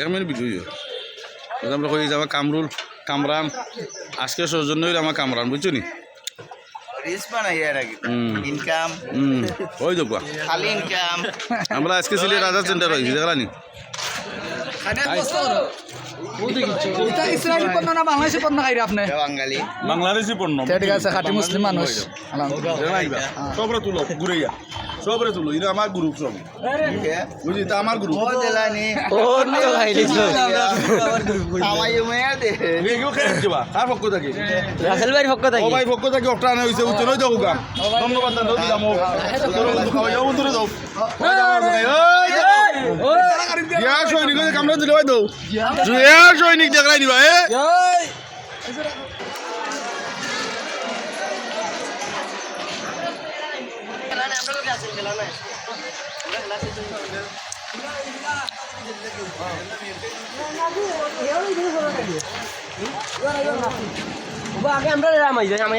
minute video আমরা কই যাবা কামরুল কামরান আজকে সৌজন্য হইল আমার কামরান বুঝছো নি ইনকাম ওই দেখবা খালি ইনকাম আমরা আজকে ছিলে রাজা সেন্টার হয়েছি দেখলা নি ইসরায়েলি পণ্য না বাংলাদেশি পণ্য খাই আপনি বাঙালি বাংলাদেশি পণ্য ঠিক আছে খাঁটি মুসলিম মানুষ সবরে তুলো ঘুরাইয়া সবরে তুলো এটা আমার গ্রুপ সব বুঝলি এটা আমার গ্রুপ কার পক্ষ থাকে রাসেল ভাইয়ের পক্ষ থেকে ও ভাই পক্ষ থেকে অফটা আনা হয়েছে উচ্চ নই দেখুক ধন্যবাদ দিলাম বন্ধুরে দাও সৈনিক কামড়া দিলে ভাই দাও সৈনিক দেখাই নিবা আগে আমরা রামাই যাই আমার